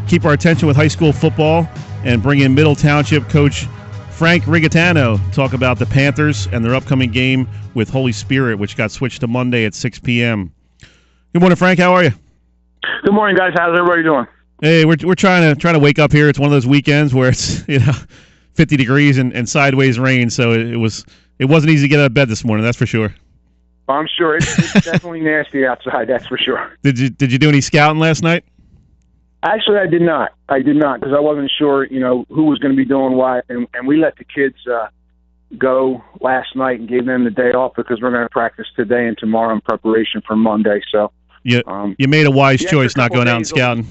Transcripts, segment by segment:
keep our attention with high school football and bring in Middle Township coach Frank Riggitano, talk about the Panthers and their upcoming game with Holy Spirit, which got switched to Monday at 6 p.m. Good morning, Frank. How are you? Good morning, guys. How's everybody doing? Hey, we're trying to wake up here. It's one of those weekends where it's 50 degrees and sideways rain, so it wasn't easy to get out of bed this morning. That's for sure. I'm sure it's definitely nasty outside. That's for sure. Did you do any scouting last night? Actually, I did not because I wasn't sure, who was going to be doing what, and we let the kids go last night and gave them the day off because we're going to practice today and tomorrow in preparation for Monday. So you made a wise choice not going out and scouting.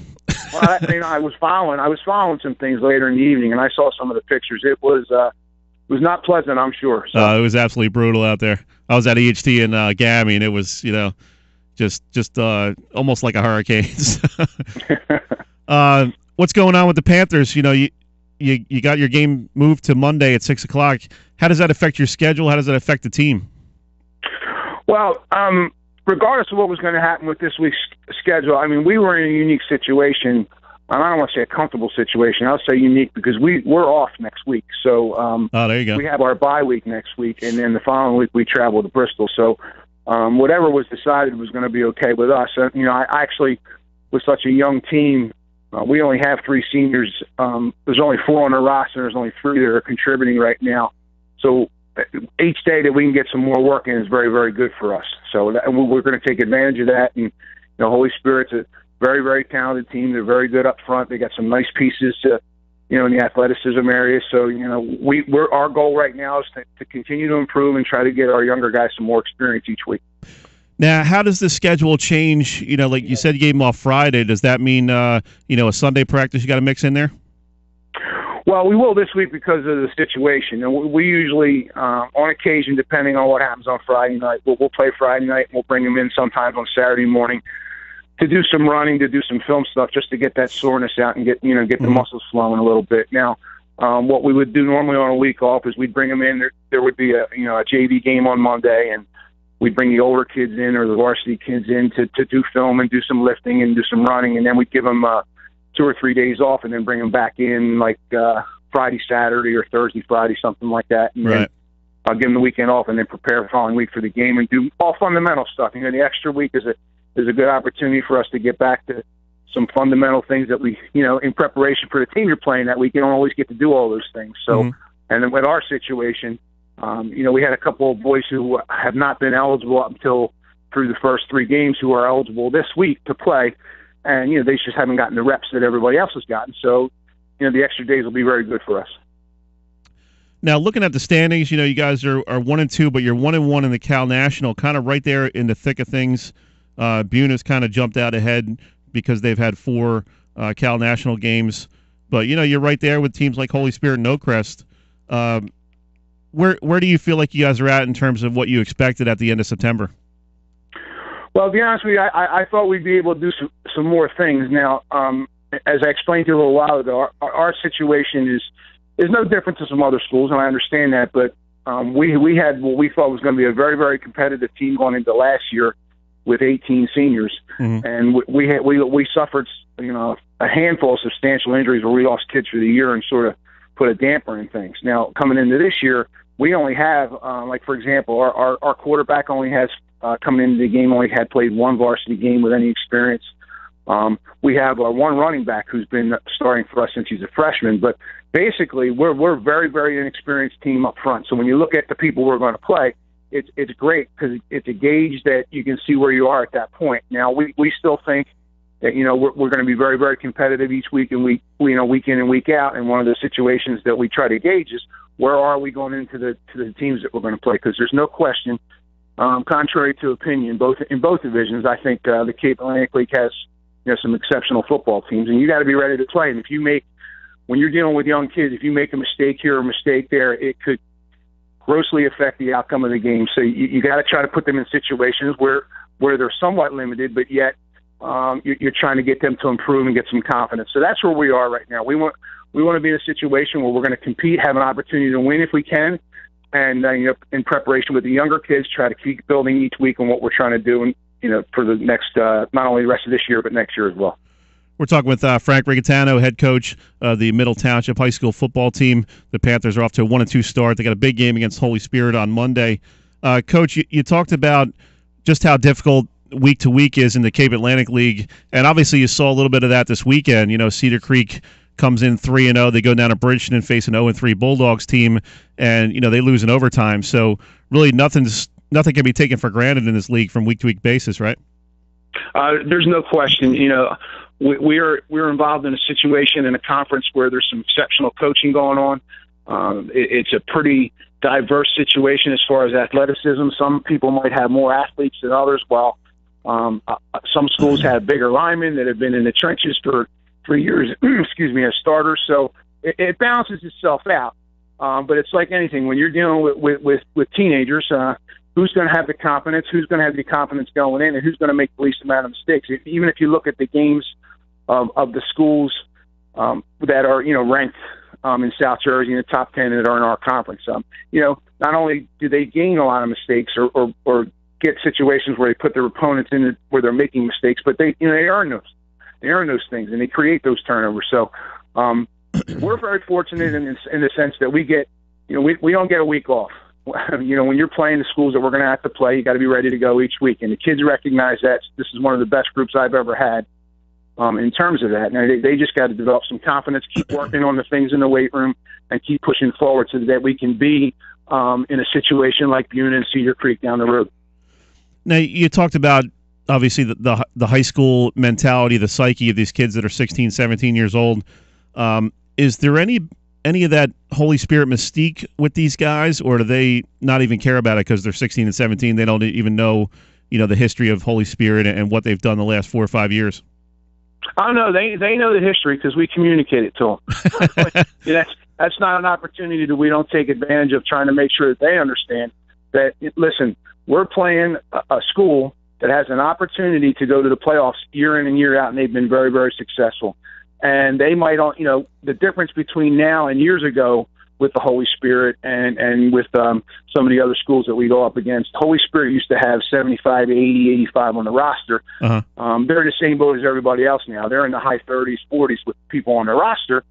Well, I was following some things later in the evening, and I saw some of the pictures. It was not pleasant, I'm sure. So. It was absolutely brutal out there. I was at EHT in Gammy, and it was just almost like a hurricane. What's going on with the Panthers? You got your game moved to Monday at 6 o'clock. How does that affect your schedule? How does that affect the team? Well, regardless of what was going to happen with this week's schedule, I mean, we were in a unique situation. I don't want to say a comfortable situation. I'll say unique because we're off next week. So there you go. We have our bye week next week, and then the following week we travel to Bristol. So whatever was decided was going to be okay with us. I actually, with such a young team, we only have 3 seniors. There's only 4 on the roster. There's only 3 that are contributing right now. So each day that we can get some more work in is very, very good for us. So we're going to take advantage of that. And Holy Spirit's a very, very talented team. They're very good up front. They got some nice pieces, in the athleticism area. So our goal right now is to continue to improve and try to get our younger guys some more experience each week. Now, how does the schedule change? Like you said, you gave them off Friday. Does that mean a Sunday practice you got to mix in there? Well, we will this week because of the situation. And we usually, on occasion, depending on what happens on Friday night, we'll play Friday night and we'll bring them in sometimes on Saturday morning to do some running, to do some film stuff, just to get that soreness out and get the muscles flowing a little bit. Now, what we would do normally on a week off is we'd bring them in. There would be a JV game on Monday, and we'd bring the older kids in or the varsity kids in to do film and do some lifting and do some running, and then we'd give them 2 or 3 days off and then bring them back in like Friday, Saturday, or Thursday, Friday, something like that. And then I'll give them the weekend off and then prepare the following week for the game and do all fundamental stuff. The extra week is a good opportunity for us to get back to some fundamental things that we, in preparation for the team you're playing that week. You don't always get to do all those things. So, and then with our situation, we had a couple of boys who have not been eligible up until through the first 3 games who are eligible this week to play. And, they just haven't gotten the reps that everybody else has gotten. So, the extra days will be very good for us. Now, looking at the standings, you guys are 1-2, but you're 1-1 in the Cal National, kind of right there in the thick of things. Buna's kind of jumped out ahead because they've had 4 Cal National games. But, you're right there with teams like Holy Spirit and Oakcrest. Where do you feel like you guys are at in terms of what you expected at the end of September? Well, to be honest with you, I thought we'd be able to do some more things. Now, as I explained to you a little while ago, our situation is no different to some other schools, and I understand that. But we had what we thought was going to be a very, very competitive team going into last year with 18 seniors, and we suffered a handful of substantial injuries where we lost kids for the year and sort of put a damper in things. Now, coming into this year, we only have, for example, our quarterback only has, coming into the game, only had played 1 varsity game with any experience. We have 1 running back who's been starting for us since he's a freshman. But basically, we're a very, very inexperienced team up front. So when you look at the people we're going to play, it's great because it's a gauge that you can see where you are at that point. Now, we still think that, we're going to be very, very competitive each week and week in and week out. And one of the situations that we try to gauge is where are we going into the teams that we're going to play? Because there's no question, contrary to opinion, in both divisions, I think the Cape Atlantic League has some exceptional football teams, and you got to be ready to play. And when you're dealing with young kids, if you make a mistake here or a mistake there, it could grossly affect the outcome of the game. So you got to try to put them in situations where they're somewhat limited, but yet you're trying to get them to improve and get some confidence. So that's where we are right now. We want to be in a situation where we're going to compete, have an opportunity to win if we can, and in preparation with the younger kids, try to keep building each week on what we're trying to do, and for the next not only the rest of this year but next year as well. We're talking with Frank Riggitano, head coach of the Middle Township High School football team. The Panthers are off to a 1-2 start. They got a big game against Holy Spirit on Monday. Coach, you talked about just how difficult week to week is in the Cape Atlantic League, and obviously you saw a little bit of that this weekend. You know, Cedar Creek comes in 3-0. They go down to Bridgeton and face an 0-3 Bulldogs team, and they lose in overtime. So really, nothing can be taken for granted in this league from week to week basis, right? There's no question. We're involved in a situation in a conference where there's some exceptional coaching going on. It's a pretty diverse situation as far as athleticism. Some people might have more athletes than others, while some schools have bigger linemen that have been in the trenches for 3 years, as starters. So it balances itself out. But it's like anything. When you're dealing with teenagers, who's going to have the confidence, who's going to have the confidence going in, and who's going to make the least amount of mistakes? Even if you look at the games of the schools that are, ranked in South Jersey in the top 10 that are in our conference, not only do they gain a lot of mistakes or get situations where they put their opponents in where they're making mistakes, but they earn those. They earn those things, and they create those turnovers. So we're very fortunate in the sense that we get, we don't get a week off. When you're playing the schools that we're going to have to play, you got to be ready to go each week. And the kids recognize that. This is one of the best groups I've ever had in terms of that. Now, they just got to develop some confidence, keep working on the things in the weight room, and keep pushing forward so that we can be in a situation like Buna and Cedar Creek down the road. Now, you talked about, obviously, the high school mentality, the psyche of these kids that are 16, 17 years old. Is there any of that Holy Spirit mystique with these guys, or do they not even care about it because they're 16 and 17? They don't even know, the history of Holy Spirit and what they've done the last 4 or 5 years. I don't know. They know the history because we communicate it to them. That's not an opportunity that we don't take advantage of, trying to make sure that they understand that, listen, we're playing a school that has an opportunity to go to the playoffs year in and year out, and they've been very, very successful. And they might, the difference between now and years ago with the Holy Spirit and with some of the other schools that we go up against, Holy Spirit used to have 75, 80, 85 on the roster. Uh-huh. They're in the same boat as everybody else now. They're in the high 30s, 40s with people on their roster.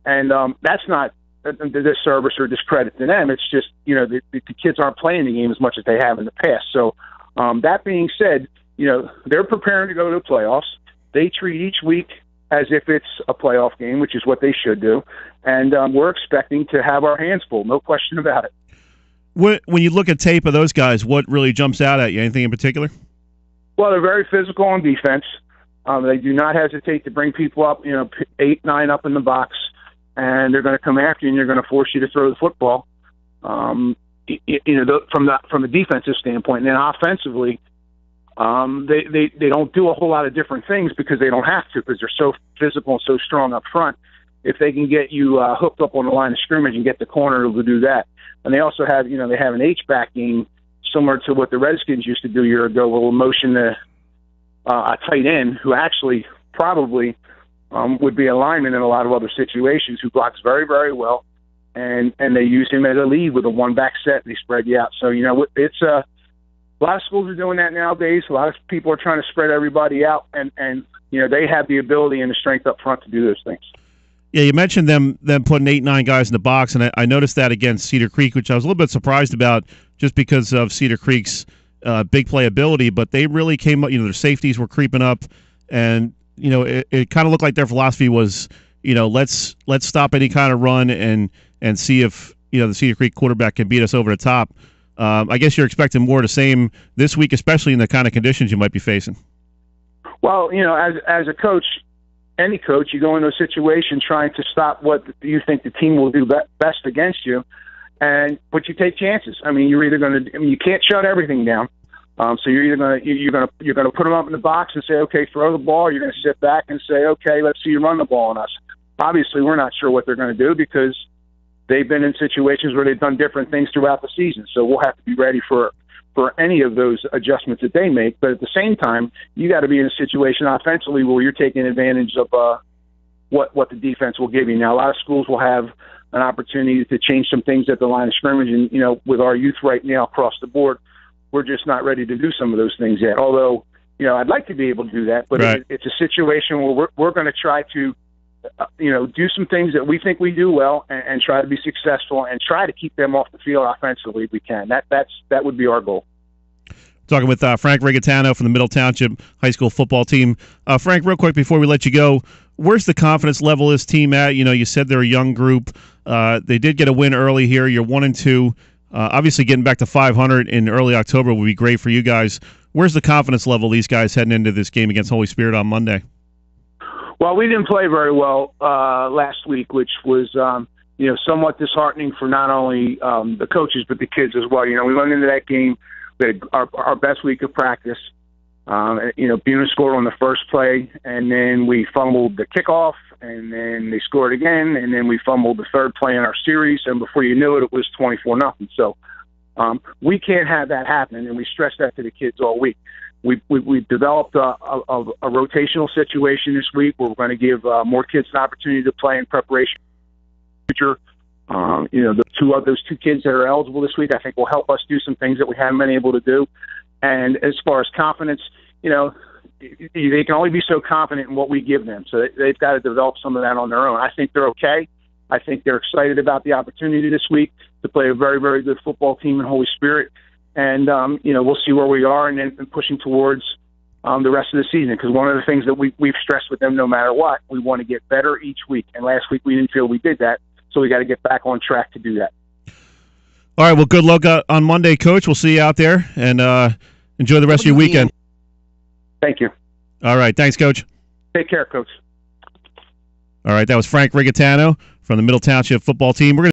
And that's not a disservice or discredit to them. It's just, the kids aren't playing the game as much as they have in the past. So that being said, they're preparing to go to the playoffs. They treat each week as if it's a playoff game, which is what they should do. And we're expecting to have our hands full, no question about it. When you look at tape of those guys, what really jumps out at you? Anything in particular? Well, they're very physical on defense. They do not hesitate to bring people up, 8, 9 up in the box, and they're going to come after you, and they're going to force you to throw the football. From the defensive standpoint, and then offensively, they don't do a whole lot of different things because they don't have to, because they're so physical and so strong up front. If they can get you hooked up on the line of scrimmage and get the corner to do that. And they also have, they have an H-back game similar to what the Redskins used to do a year ago, where we'll motion a tight end who actually probably would be a lineman in a lot of other situations, who blocks very, very well. And they use him as a lead with a one-back set, and they spread you out. So, it's a lot of schools are doing that nowadays. A lot of people are trying to spread everybody out, and they have the ability and the strength up front to do those things. Yeah, you mentioned them putting 8, 9 guys in the box, and I noticed that against Cedar Creek, which I was a little bit surprised about just because of Cedar Creek's big playability, but they really came up, their safeties were creeping up, and, it kind of looked like their philosophy was, let's stop any kind of run and see if, the Cedar Creek quarterback can beat us over the top. I guess you're expecting more of the same this week, especially in the kind of conditions you might be facing. Well, as a coach, any coach, you go into a situation trying to stop what you think the team will do best against you, but you take chances. You're either going to. You can't shut everything down. So you're either going to put them up in the box and say, okay, throw the ball. Or you're going to sit back and say, okay, let's see you run the ball on us. Obviously, we're not sure what they're going to do because they've been in situations where they've done different things throughout the season. So we'll have to be ready for any of those adjustments that they make. But at the same time, you got to be in a situation offensively where you're taking advantage of what the defense will give you. Now, a lot of schools will have an opportunity to change some things at the line of scrimmage. And, with our youth right now across the board, we're just not ready to do some of those things yet. Although, I'd like to be able to do that, but right. it's a situation where we're going to try to, do some things that we think we do well and try to be successful and try to keep them off the field offensively if we can. That would be our goal. Talking with Frank Riggitano from the Middle Township High School football team. Frank, real quick before we let you go, where's the confidence level of this team at? You said they're a young group. They did get a win early here. You're 1-2. Obviously, getting back to 500 in early October would be great for you guys. Where's the confidence level of these guys heading into this game against Holy Spirit on Monday? Well, we didn't play very well last week, which was somewhat disheartening for not only the coaches but the kids as well. We went into that game. We had our best week of practice. Buna scored on the first play, and then we fumbled the kickoff, and then they scored again, and then we fumbled the third play in our series, and before you knew it, it was 24-0. So we can't have that happen, and we stressed that to the kids all week. We've developed a rotational situation this week where we're going to give more kids an opportunity to play in preparation for the future. Those two kids that are eligible this week, I think, will help us do some things that we haven't been able to do. And as far as confidence, they can only be so confident in what we give them. So they've got to develop some of that on their own. I think they're okay. I think they're excited about the opportunity this week to play a very, very good football team in Holy Spirit. And, we'll see where we are and then pushing towards the rest of the season. Because one of the things that we've stressed with them no matter what, we want to get better each week. And last week we didn't feel we did that. So we got to get back on track to do that. All right, well, good luck on Monday, Coach. We'll see you out there, and enjoy the rest of your weekend. Thank you. All right, thanks, Coach. Take care, Coach. All right, that was Frank Riggitano from the Middle Township football team. We're going